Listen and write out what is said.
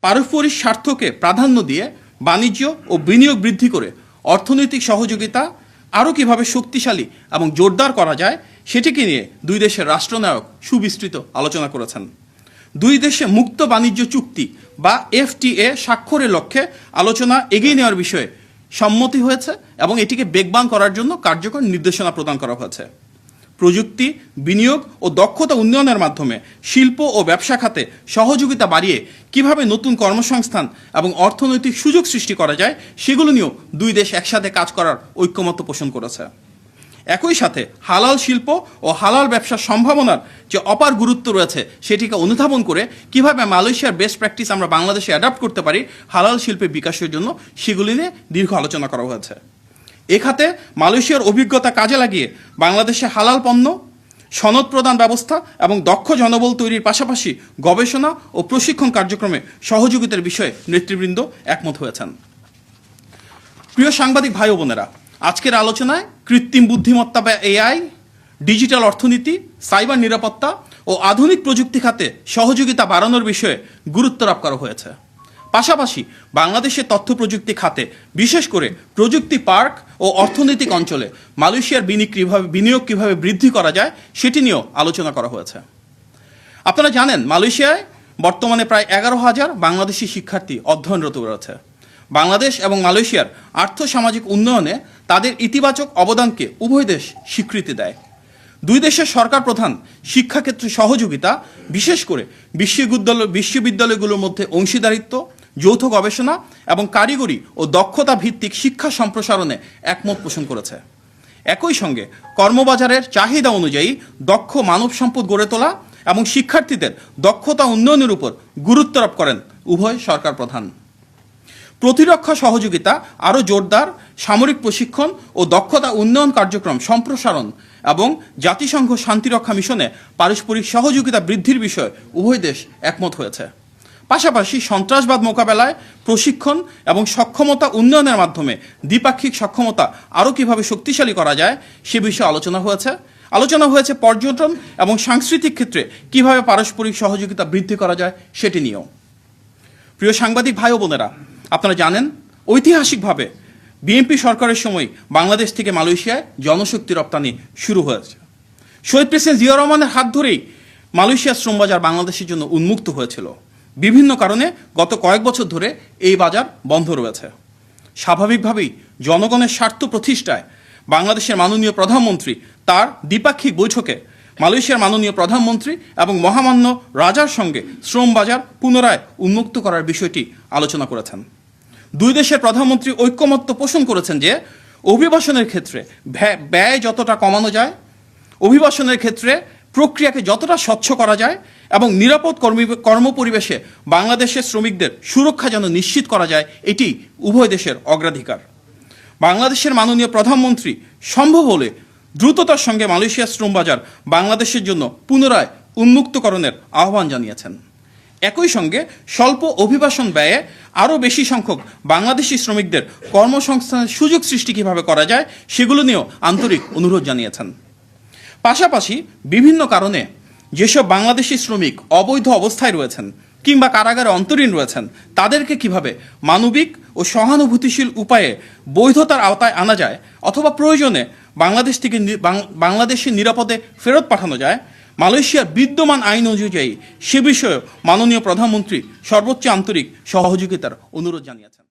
পারস্পরিক স্বার্থকে প্রাধান্য দিয়ে বাণিজ্য ও বিনিয়োগ বৃদ্ধি করে অর্থনৈতিক সহযোগিতা আরও কীভাবে শক্তিশালী এবং জোরদার করা যায় সেটিকে নিয়ে দুই দেশের রাষ্ট্রনায়ক সুবিস্তৃত আলোচনা করেছেন। দুই দেশে মুক্ত বাণিজ্য চুক্তি বা এফটিএ স্বাক্ষরের লক্ষ্যে আলোচনা এগিয়ে নেওয়ার বিষয়ে সম্মতি হয়েছে এবং এটিকে বেগবান করার জন্য কার্যকর নির্দেশনা প্রদান করা হয়েছে। প্রযুক্তি, বিনিয়োগ ও দক্ষতা উন্নয়নের মাধ্যমে শিল্প ও ব্যবসা খাতে সহযোগিতা বাড়িয়ে কিভাবে নতুন কর্মসংস্থান এবং অর্থনৈতিক সুযোগ সৃষ্টি করা যায় সেগুলো নিয়েও দুই দেশ একসাথে কাজ করার ঐক্যমত্য পোষণ করেছে। একই সাথে হালাল শিল্প ও হালাল ব্যবসার সম্ভাবনার যে অপার গুরুত্ব রয়েছে সেটিকে অনুধাবন করে কিভাবে মালয়েশিয়ার বেস্ট প্র্যাকটিস আমরা বাংলাদেশে অ্যাডাপ্ট করতে পারি হালাল শিল্পের বিকাশের জন্য সেগুলি নিয়ে দীর্ঘ আলোচনা করা হয়েছে। এ খাতে মালয়েশিয়ার অভিজ্ঞতা কাজে লাগিয়ে বাংলাদেশে হালাল পণ্য, সনদ প্রদান ব্যবস্থা এবং দক্ষ জনবল তৈরির পাশাপাশি গবেষণা ও প্রশিক্ষণ কার্যক্রমে সহযোগিতার বিষয়ে নেতৃবৃন্দ একমত হয়েছেন। প্রিয় সাংবাদিক ভাই ও বোনেরা, আজকের আলোচনায় কৃত্রিম বুদ্ধিমত্তা বা এআই, ডিজিটাল অর্থনীতি, সাইবার নিরাপত্তা ও আধুনিক প্রযুক্তি খাতে সহযোগিতা বাড়ানোর বিষয়ে গুরুত্ব আরোপ করা হয়েছে। পাশাপাশি বাংলাদেশের তথ্য প্রযুক্তি খাতে বিশেষ করে প্রযুক্তি পার্ক ও অর্থনৈতিক অঞ্চলে মালয়েশিয়ার বিনিয়োগ কীভাবে বৃদ্ধি করা যায় সেটি নিয়েও আলোচনা করা হয়েছে। আপনারা জানেন মালয়েশিয়ায় বর্তমানে প্রায় 11,000 বাংলাদেশি শিক্ষার্থী অধ্যয়নরত রয়েছে। বাংলাদেশ এবং মালয়েশিয়ার আর্থসামাজিক উন্নয়নে তাদের ইতিবাচক অবদানকে উভয় দেশ স্বীকৃতি দেয়। দুই দেশের সরকার প্রধান শিক্ষাক্ষেত্রে সহযোগিতা, বিশেষ করে বিশ্ববিদ্যালয়গুলোর মধ্যে অংশীদারিত্ব, যৌথ গবেষণা এবং কারিগরি ও দক্ষতা ভিত্তিক শিক্ষা সম্প্রসারণে একমত পোষণ করেছে। একই সঙ্গে কর্মবাজারের চাহিদা অনুযায়ী দক্ষ মানব সম্পদ গড়ে তোলা এবং শিক্ষার্থীদের দক্ষতা উন্নয়নের উপর গুরুত্ব আরোপ করেন উভয় সরকার প্রধান। প্রতিরক্ষা সহযোগিতা আরও জোরদার, সামরিক প্রশিক্ষণ ও দক্ষতা উন্নয়ন কার্যক্রম সম্প্রসারণ এবং জাতিসংঘ শান্তিরক্ষা মিশনে পারস্পরিক সহযোগিতা বৃদ্ধির বিষয়ে উভয় দেশ একমত হয়েছে। পাশাপাশি সন্ত্রাসবাদ মোকাবেলায় প্রশিক্ষণ এবং সক্ষমতা উন্নয়নের মাধ্যমে দ্বিপাক্ষিক সক্ষমতা আরও কীভাবে শক্তিশালী করা যায় সে বিষয়ে আলোচনা হয়েছে পর্যটন এবং সাংস্কৃতিক ক্ষেত্রে কীভাবে পারস্পরিক সহযোগিতা বৃদ্ধি করা যায় সেটি নিয়েও। প্রিয় সাংবাদিক ভাই ও বোনেরা, আপনারা জানেন ঐতিহাসিকভাবে বিএনপি সরকারের সময় বাংলাদেশ থেকে মালয়েশিয়ায় জনশক্তি রপ্তানি শুরু হয়েছে। শহীদ প্রেসিডেন্ট জিয়া রহমানের হাত ধরেই মালয়েশিয়ার শ্রমবাজার বাংলাদেশের জন্য উন্মুক্ত হয়েছিল। বিভিন্ন কারণে গত কয়েক বছর ধরে এই বাজার বন্ধ রয়েছে। স্বাভাবিকভাবেই জনগণের স্বার্থ প্রতিষ্ঠায় বাংলাদেশের মাননীয় প্রধানমন্ত্রী তার দ্বিপাক্ষিক বৈঠকে মালয়েশিয়ার মাননীয় প্রধানমন্ত্রী এবং মহামান্য রাজার সঙ্গে শ্রম বাজার পুনরায় উন্মুক্ত করার বিষয়টি আলোচনা করেছেন। দুই দেশের প্রধানমন্ত্রী ঐক্যমত্য পোষণ করেছেন যে অভিবাসনের ক্ষেত্রে ব্যয় যতটা কমানো যায়, অভিবাসনের ক্ষেত্রে প্রক্রিয়াকে যতটা স্বচ্ছ করা যায় এবং নিরাপদ কর্মপরিবেশে বাংলাদেশের শ্রমিকদের সুরক্ষা যেন নিশ্চিত করা যায়, এটি উভয় দেশের অগ্রাধিকার। বাংলাদেশের মাননীয় প্রধানমন্ত্রী সম্ভব হলে দ্রুততার সঙ্গে মালয়েশিয়ার শ্রমবাজার বাংলাদেশের জন্য পুনরায় উন্মুক্তকরণের আহ্বান জানিয়েছেন। একই সঙ্গে স্বল্প অভিবাসন ব্যয়ে আরও বেশি সংখ্যক বাংলাদেশি শ্রমিকদের কর্মসংস্থানের সুযোগ সৃষ্টি কীভাবে করা যায় সেগুলো নিয়েও আন্তরিক অনুরোধ জানিয়েছেন। পাশাপাশি বিভিন্ন কারণে যেসব বাংলাদেশি শ্রমিক অবৈধ অবস্থায় রয়েছেন কিংবা কারাগারে অন্তরীণ রয়েছেন তাদেরকে কিভাবে মানবিক ও সহানুভূতিশীল উপায়ে বৈধতার আওতায় আনা যায় অথবা প্রয়োজনে বাংলাদেশে নিরাপদে ফেরত পাঠানো যায়, মালয়েশিয়ার বিদ্যমান আইন অনুযায়ী সে বিষয়ে মাননীয় প্রধানমন্ত্রী সর্বোচ্চ আন্তরিক সহযোগিতার অনুরোধ জানিয়েছেন।